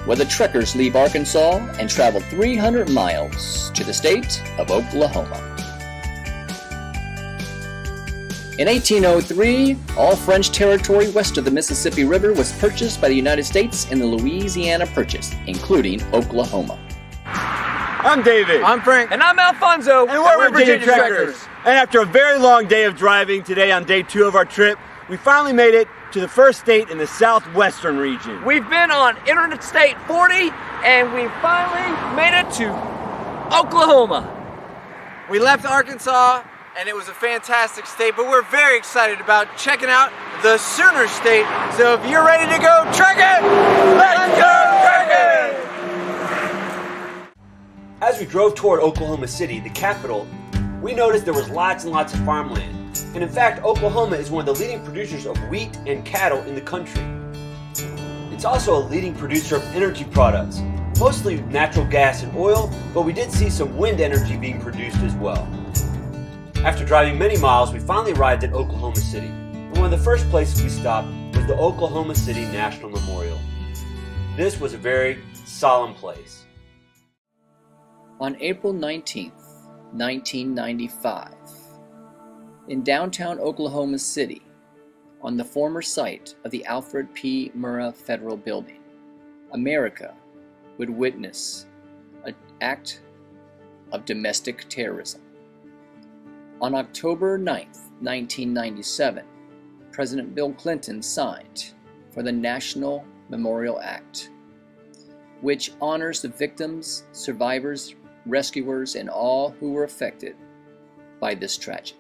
where the trekkers leave Arkansas and travel 300 miles to the state of Oklahoma. In 1803, all French territory west of the Mississippi River was purchased by the United States in the Louisiana Purchase, including Oklahoma. I'm David. I'm Frank. And I'm Alfonso. And we're Virginia Trekkers. And after a very long day of driving today on day 2 of our trip, we finally made it to the first state in the southwestern region. We've been on Interstate 40 and we finally made it to Oklahoma. We left Arkansas and it was a fantastic state, but we're very excited about checking out the Sooner State. So if you're ready to go trekking, let's go trekking! As we drove toward Oklahoma City, the capital, we noticed there was lots and lots of farmland. And in fact, Oklahoma is one of the leading producers of wheat and cattle in the country. It's also a leading producer of energy products, mostly natural gas and oil, but we did see some wind energy being produced as well. After driving many miles, we finally arrived at Oklahoma City. And one of the first places we stopped was the Oklahoma City National Memorial. This was a very solemn place. On April 19th, 1995, in downtown Oklahoma City, on the former site of the Alfred P. Murrah Federal Building, America would witness an act of domestic terrorism. On October 9th, 1997, President Bill Clinton signed for the National Memorial Act, which honors the victims, survivors, rescuers, and all who were affected by this tragedy.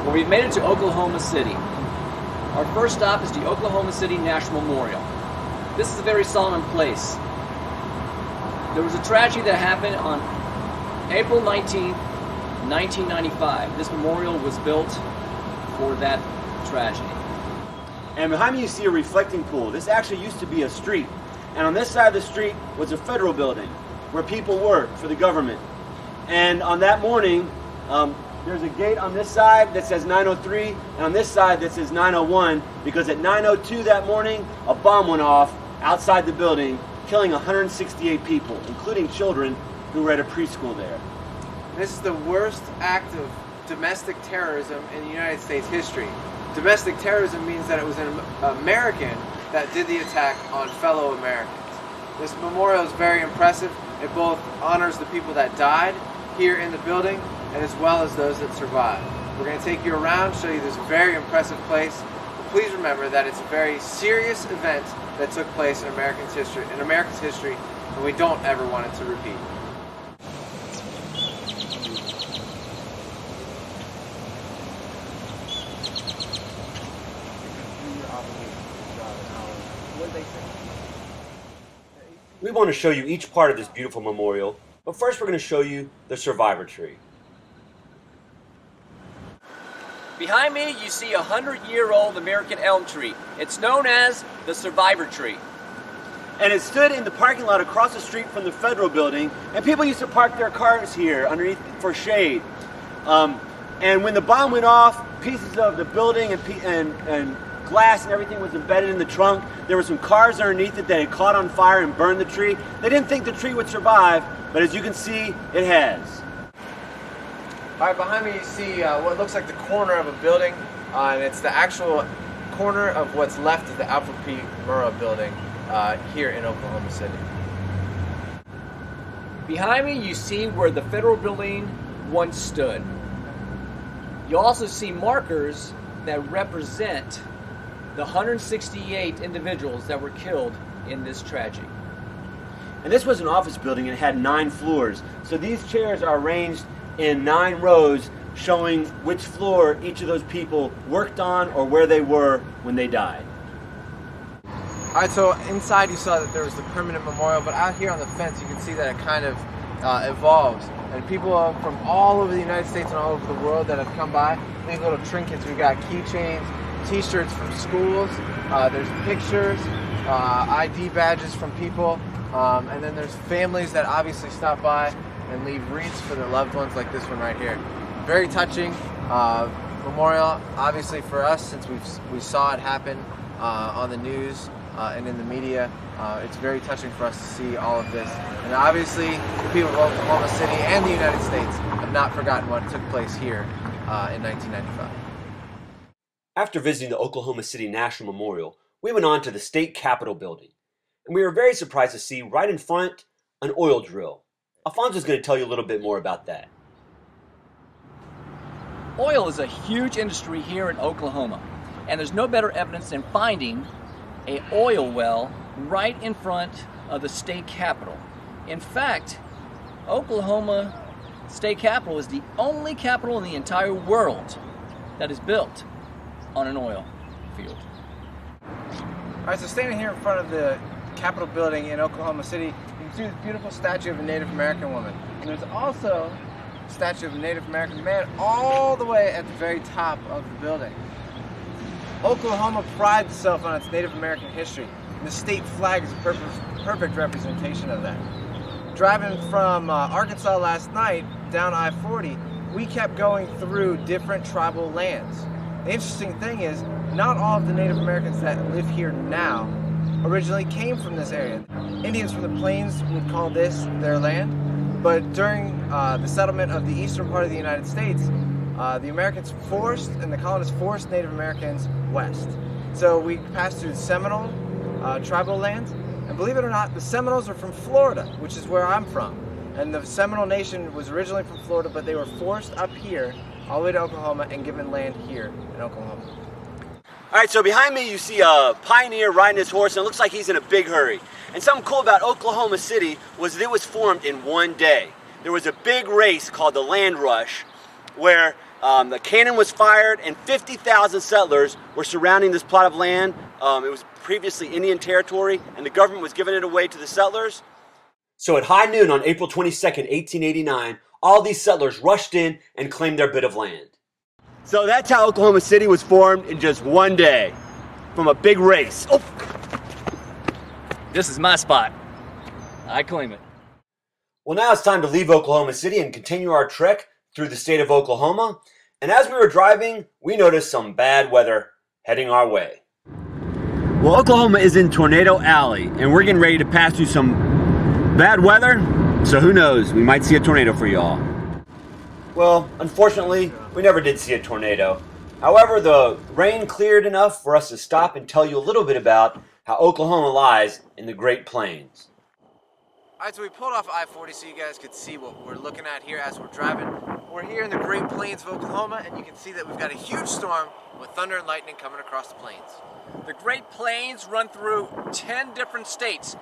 Well, we've made it to Oklahoma City. Our first stop is the Oklahoma City National Memorial. This is a very solemn place. There was a tragedy that happened on April 19th, 1995. This memorial was built for that tragedy. And behind me you see a reflecting pool. This actually used to be a street. And on this side of the street was a federal building where people worked for the government. And on that morning, there's a gate on this side that says 903 and on this side that says 901 because at 9:02 that morning, a bomb went off outside the building, killing 168 people, including children who were at a preschool there. This is the worst act of domestic terrorism in the United States history. Domestic terrorism means that it was an American that did the attack on fellow Americans. This memorial is very impressive. It both honors the people that died here in the building and as well as those that survived. We're going to take you around, show you this very impressive place. But please remember that it's a very serious event that took place in America's history, and we don't ever want it to repeat. We want to show you each part of this beautiful memorial, but first we're going to show you the survivor tree. Behind me, you see a 100-year-old American elm tree. It's known as the survivor tree. And it stood in the parking lot across the street from the federal building, and people used to park their cars here underneath for shade. And when the bomb went off, pieces of the building and glass and everything was embedded in the trunk. There were some cars underneath it that had caught on fire and burned the tree. They didn't think the tree would survive, but as you can see, it has. All right, behind me you see what looks like the corner of a building, and it's the actual corner of what's left of the Alfred P. Murrah building here in Oklahoma City. Behind me, you see where the federal building once stood. You also see markers that represent the 168 individuals that were killed in this tragedy. And this was an office building and it had 9 floors. So these chairs are arranged in 9 rows showing which floor each of those people worked on or where they were when they died. All right, so inside you saw that there was the permanent memorial, but out here on the fence you can see that it kind of evolves. And people from all over the United States and all over the world that have come by leave little trinkets. We've got keychains, t-shirts from schools, there's pictures, ID badges from people, and then there's families that obviously stop by and leave wreaths for their loved ones like this one right here. Very touching, memorial, obviously for us, since we saw it happen on the news and in the media, it's very touching for us to see all of this. And obviously, the people of Oklahoma City and the United States have not forgotten what took place here in 1995. After visiting the Oklahoma City National Memorial, we went on to the state capitol building, and we were very surprised to see right in front an oil drill. Alfonso's going to tell you a little bit more about that. Oil is a huge industry here in Oklahoma, and there's no better evidence than finding an oil well right in front of the state capitol. In fact, Oklahoma State Capitol is the only capitol in the entire world that is built on an oil field. All right, so standing here in front of the Capitol building in Oklahoma City, you can see this beautiful statue of a Native American woman. And there's also a statue of a Native American man all the way at the very top of the building. Oklahoma prides itself on its Native American history, and the state flag is a perfect representation of that. Driving from Arkansas last night down I-40, we kept going through different tribal lands. The interesting thing is, not all of the Native Americans that live here now originally came from this area. Indians from the plains would call this their land, but during the settlement of the eastern part of the United States, the Americans forced, and the colonists forced Native Americans west. So we passed through Seminole tribal lands, and believe it or not, the Seminoles are from Florida, which is where I'm from. And the Seminole Nation was originally from Florida, but they were forced up here, all the way to Oklahoma, and given land here in Oklahoma. All right, so behind me you see a pioneer riding his horse, and it looks like he's in a big hurry. And something cool about Oklahoma City was that it was formed in one day. There was a big race called the Land Rush, where the cannon was fired and 50,000 settlers were surrounding this plot of land. It was previously Indian territory, and the government was giving it away to the settlers. So at high noon on April 22nd, 1889, all these settlers rushed in and claimed their bit of land. So that's how Oklahoma City was formed in just one day, from a big race. Oh. This is my spot. I claim it. Well, now it's time to leave Oklahoma City and continue our trek through the state of Oklahoma. And as we were driving, we noticed some bad weather heading our way. Well, Oklahoma is in Tornado Alley, and we're getting ready to pass through some bad weather. So who knows, we might see a tornado for y'all. Well, unfortunately, we never did see a tornado. However, the rain cleared enough for us to stop and tell you a little bit about how Oklahoma lies in the Great Plains. All right, so we pulled off I-40 so you guys could see what we're looking at here as we're driving. We're here in the Great Plains of Oklahoma, and you can see that we've got a huge storm with thunder and lightning coming across the plains. The Great Plains run through 10 different states.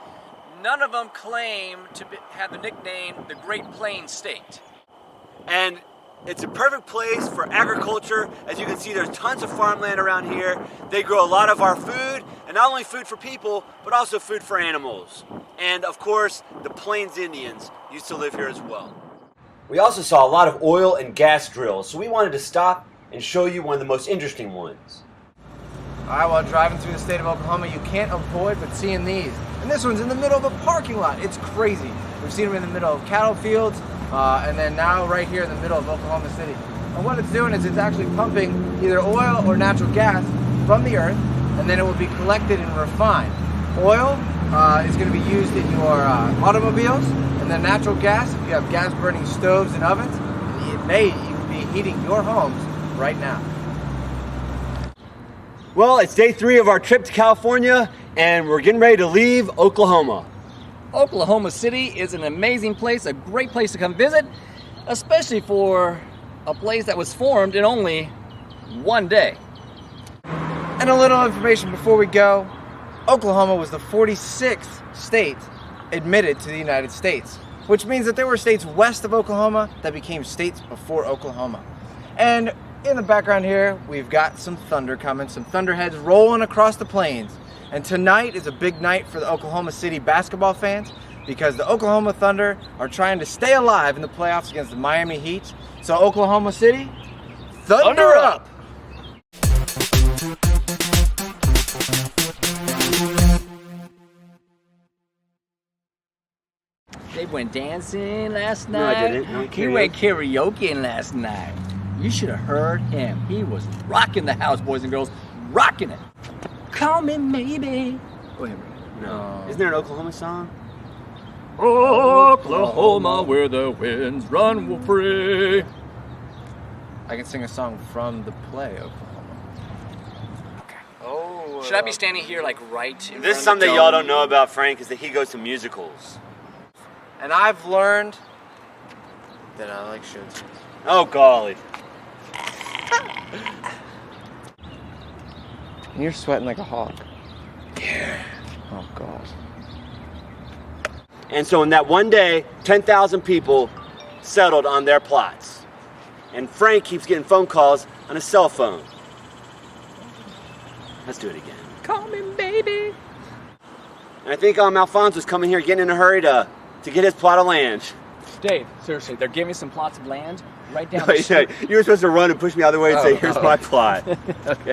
None of them claim to have the nickname the Great Plains State. And it's a perfect place for agriculture. As you can see, there's tons of farmland around here. They grow a lot of our food, and not only food for people, but also food for animals. And of course, the Plains Indians used to live here as well. We also saw a lot of oil and gas drills, so we wanted to stop and show you one of the most interesting ones. All right, while driving through the state of Oklahoma, you can't avoid but seeing these. And this one's in the middle of a parking lot. It's crazy. We've seen them in the middle of cattle fields, and then now right here in the middle of Oklahoma City. And what it's doing is it's actually pumping either oil or natural gas from the earth, and then it will be collected and refined. Oil is going to be used in your automobiles, and then natural gas, if you have gas burning stoves and ovens, it may even be heating your homes right now. Well, it's day 3 of our trip to California, and we're getting ready to leave Oklahoma. Oklahoma City is an amazing place, a great place to come visit, especially for a place that was formed in only one day. And a little information before we go. Oklahoma was the 46th state admitted to the United States, which means that there were states west of Oklahoma that became states before Oklahoma. And in the background here, we've got some thunder coming, some thunderheads rolling across the plains. And tonight is a big night for the Oklahoma City basketball fans because the Oklahoma Thunder are trying to stay alive in the playoffs against the Miami Heat. So Oklahoma City, thunder up! They went dancing last night. No, I didn't. No, He went karaoke last night. You should have heard him. He was rocking the house, boys and girls. Rocking it. Call me maybe. Go ahead, Henry. No. Isn't there an Oklahoma song? Oklahoma, where the winds run free. I can sing a song from the play Oklahoma. Oh. Should I be standing here like right in This is front of the something y'all dome? don't know about Frank is that he goes to musicals. And I've learned that I like shows. Oh golly. You're sweating like a hawk. Yeah. Oh God. And so in that one day, 10,000 people settled on their plots. And Frank keeps getting phone calls on his cell phone. Let's do it again. Call me baby. And I think Alfonso's coming here getting in a hurry to get his plot of land. Dave, seriously, they're giving some plots of land right down No, the street. you were supposed to run and push me out of the way and say, here's my plot. Okay.